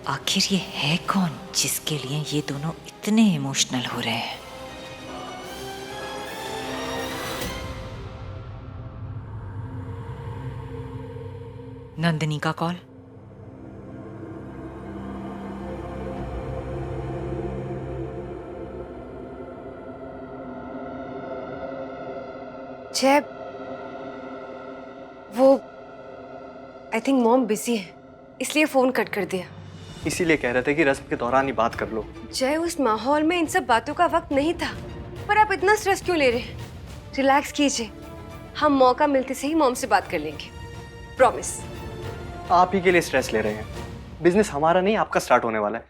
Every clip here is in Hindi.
आखिर ये है कौन जिसके लिए ये दोनों इतने इमोशनल हो रहे हैं? नंदिनी का कॉल। जय, वो आई थिंक मॉम बिजी है इसलिए फोन कट कर दिया। इसीलिए कह रहे थे कि रस्म के दौरान ही बात कर लो। जय, उस माहौल में इन सब बातों का वक्त नहीं था। पर आप इतना स्ट्रेस क्यों ले रहे हैं? रिलैक्स कीजिए, हम मौका मिलते से ही मॉम से बात कर लेंगे, प्रॉमिस। आप ही के लिए स्ट्रेस ले रहे हैं। बिजनेस हमारा नहीं आपका स्टार्ट होने वाला है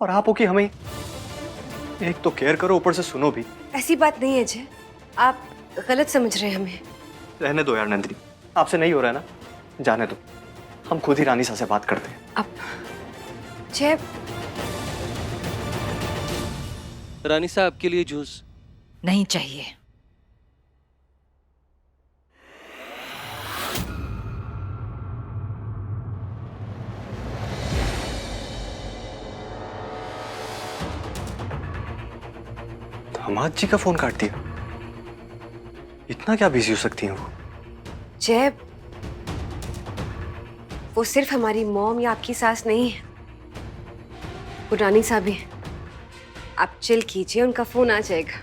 और आप हो कि हमें एक तो केयर करो ऊपर से सुनो भी। ऐसी बात नहीं है जय, आप गलत समझ रहे हैं हमें। रहने दो यार नंदिनी, आपसे नहीं हो रहा है ना, जाने दो। हम खुद ही रानी सा से बात करते हैं। अब जय, रानी साहब के लिए जूस। नहीं चाहिए। दामाद जी का फोन काट दिया। इतना क्या बिजी हो सकती हैं वो? जय, वो सिर्फ हमारी मॉम या आपकी सास नहीं है, वो रानी साहब भी हैं। आप चिल कीजिए, उनका फोन आ जाएगा,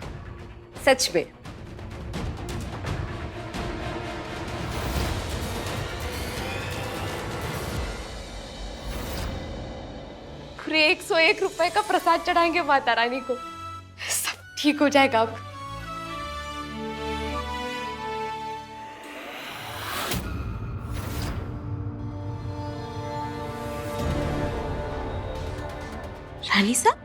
सच में। पूरे 101 रुपए का प्रसाद चढ़ाएंगे माता रानी को, सब ठीक हो जाएगा अब। रानी साहब,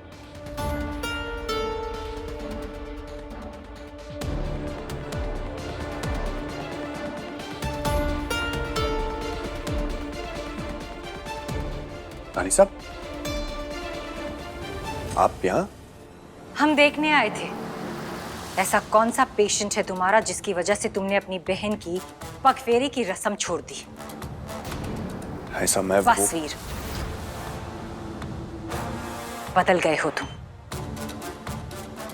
रानी साहब, आप यहाँ? हम देखने आए थे ऐसा कौन सा पेशेंट है तुम्हारा जिसकी वजह से तुमने अपनी बहन की पगफेरे की रस्म छोड़ दी। ऐसा मैं बस वीर, बदल गए हो तुम।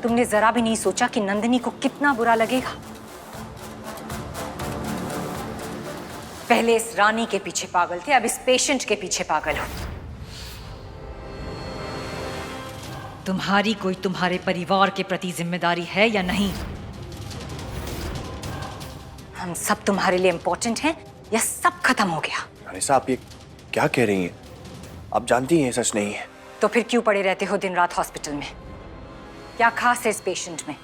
तुमने जरा भी नहीं सोचा कि नंदिनी को कितना बुरा लगेगा। पहले इस रानी के पीछे पागल थे, अब इस पेशेंट के पीछे पागल हो। तुम्हारी कोई तुम्हारे परिवार के प्रति जिम्मेदारी है या नहीं? हम सब तुम्हारे लिए इंपॉर्टेंट हैं या सब खत्म हो गया? रानी साहब, आप ये क्या कह रही हैं? आप जानती हैं ये सच नहीं है। तो फिर क्यों पड़े रहते हो दिन रात हॉस्पिटल में? क्या खास है इस पेशेंट में?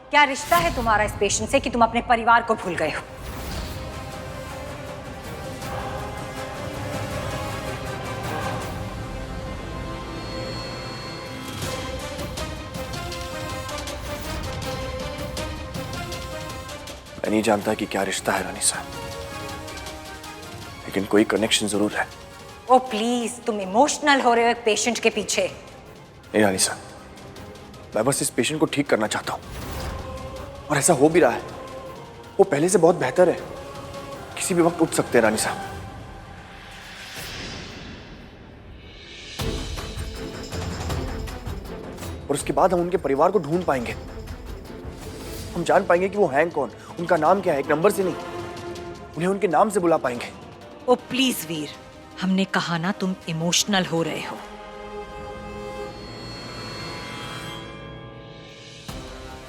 क्या रिश्ता है तुम्हारा इस पेशेंट से कि तुम अपने परिवार को भूल गए हो? मैं नहीं जानता कि क्या रिश्ता है रानी साहब, लेकिन कोई कनेक्शन जरूर है। ओ प्लीज, तुम इमोशनल हो रहे हो एक पेशेंट के पीछे। नहीं रानी साहब, मैं बस इस पेशेंट को ठीक करना चाहता हूँ और ऐसा हो भी रहा है। वो पहले से बहुत बेहतर है, किसी भी वक्त उठ सकते हैं रानी साहब। और उसके बाद हम उनके परिवार को ढूंढ पाएंगे। हम जान पाएंगे कि वो हैं कौन, उनका नाम क्या है, एक नंबर से नहीं, उन्हें उनके नाम से बुला पाएंगे। ओ प्लीज वीर, हमने कहा ना तुम इमोशनल हो रहे हो।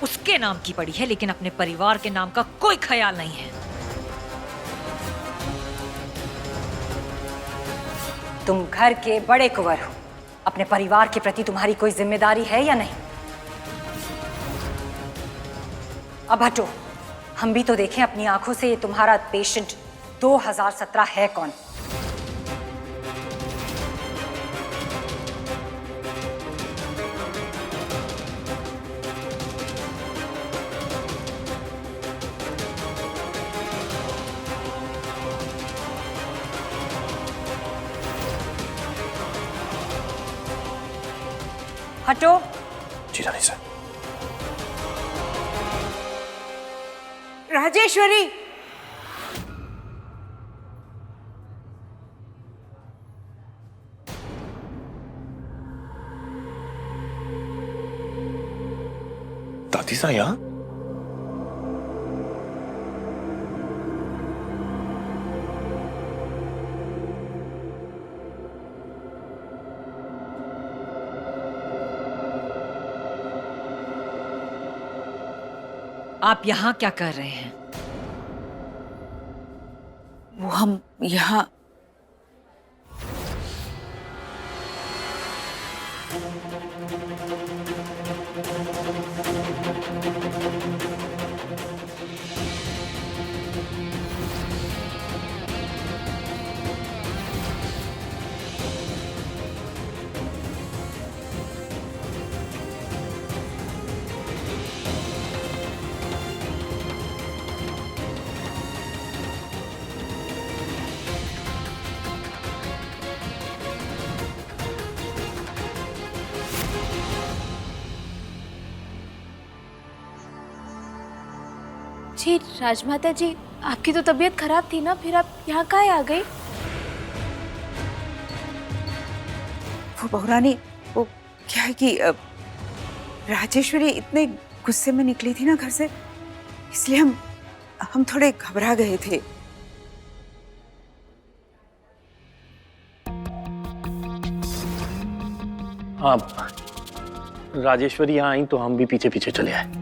उसके नाम की पड़ी है लेकिन अपने परिवार के नाम का कोई ख्याल नहीं है। तुम घर के बड़े कुंवर हो, अपने परिवार के प्रति तुम्हारी कोई जिम्मेदारी है या नहीं? अब हटो, हम भी तो देखें अपनी आंखों से ये तुम्हारा पेशेंट 2017 है कौन। हटो। जी रानी साहब। राजेश्वरी, राधिसा यहाँ? आप यहाँ क्या कर रहे हैं? वो हम यहाँ जी राजमाता जी, आपकी तो तबीयत खराब थी ना, फिर आप यहाँ काहे आ गई? वो बहुरानी, वो क्या है कि राजेश्वरी इतने गुस्से में निकली थी ना घर से, इसलिए हम थोड़े घबरा गए थे। हाँ, राजेश्वरी यहाँ आई तो हम भी पीछे पीछे चले आए।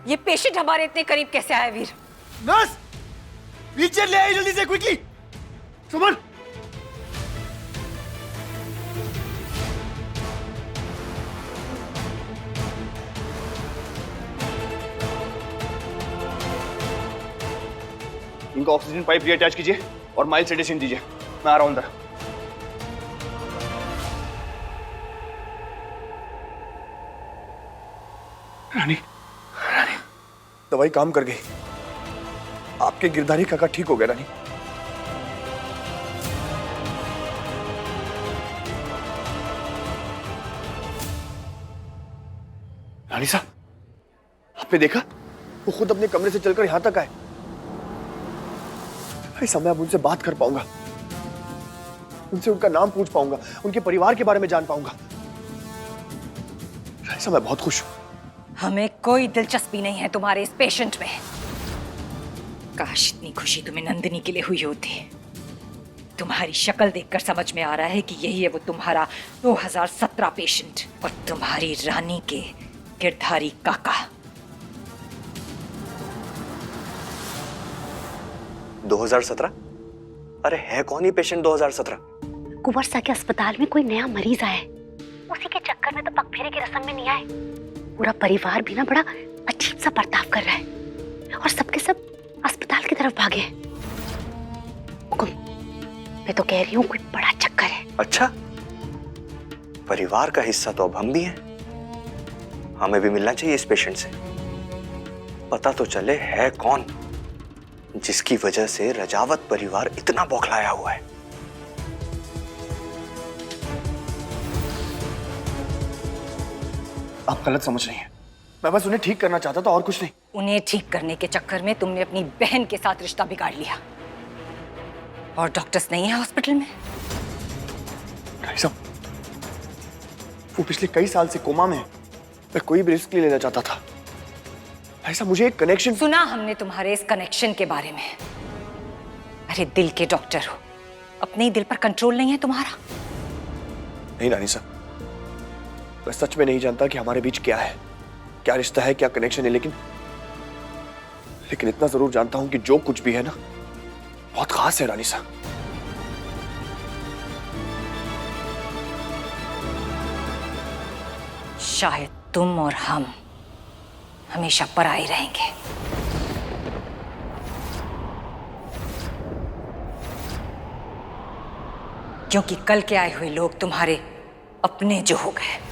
ये पेशेंट हमारे इतने करीब कैसे आया वीर? नर्स, व्हीलचेयर ले आई जल्दी से, क्विकली। सुमन, इनका ऑक्सीजन पाइप रीअटैच कीजिए और माइल्ड सेडेशन दीजिए। मैं आ रहा हूं अंदर। रानी, रानी, दवाई काम कर गई। आपके गिरधारी काका ठीक हो गया रानी। रानी साहब, आपने देखा वो खुद अपने कमरे से चलकर यहां तक आए। ऐसा मैं अब उनसे बात कर पाऊंगा, उनसे उनका नाम पूछ पाऊंगा, उनके परिवार के बारे में जान पाऊंगा। ऐसा मैं बहुत खुश हूं। हमें कोई दिलचस्पी नहीं है तुम्हारे इस पेशेंट में। काश इतनी खुशी तुम्हें नंदिनी के लिए हुई होती। तुम्हारी शक्ल देखकर समझ में आ रहा है कि यही है वो तुम्हारा 2017 पेशेंट और तुम्हारी रानी के गिरधारी काका। 2017? अरे है कौन ही पेशेंट 2017? कुंवरसा के अस्पताल में कोई नया मरीज आया है, उसी के चक्कर में तो पगफेरे की रस्म में नहीं आए। पूरा परिवार भी ना बड़ा अजीब सा बर्ताव कर रहा है और सबके सब अस्पताल की तरफ भागे हैं। हुकुम, मैं तो कह रही हूँ कोई बड़ा चक्कर है। अच्छा, परिवार का हिस्सा तो अब हम भी हैं। हमें भी मिलना चाहिए इस पेशेंट से। पता तो चले है कौन जिसकी वजह से रजावत परिवार इतना बौखलाया हुआ है। आप गलत समझ रही हैं। मैं बस उन्हें ठीक करना चाहता था और कुछ नहीं। उन्हें ठीक करने के चक्कर में तुमने अपनी बहन के साथ रिश्ता बिगाड़ लिया। और डॉक्टर्स नहीं है हॉस्पिटल में। रानी साहब, वो पिछले कई साल से कोमा में है। मैं कोई भी रिस्क नहीं लेना चाहता था। ऐसा मुझे एक कनेक्शन। सुना हमने तुम्हारे इस कनेक्शन के बारे में। अरे दिल के डॉक्टर हो, अपने ही दिल पर कंट्रोल नहीं है तुम्हारा? नहीं रानीसा, मैं सच में नहीं जानता कि हमारे बीच क्या है, क्या रिश्ता है, क्या कनेक्शन है, लेकिन इतना जरूर जानता हूं कि जो कुछ भी है ना, बहुत खास है रानीसा। शायद तुम और हम हमेशा पराए रहेंगे। क्योंकि कल के आए हुए लोग तुम्हारे अपने जो हो गए।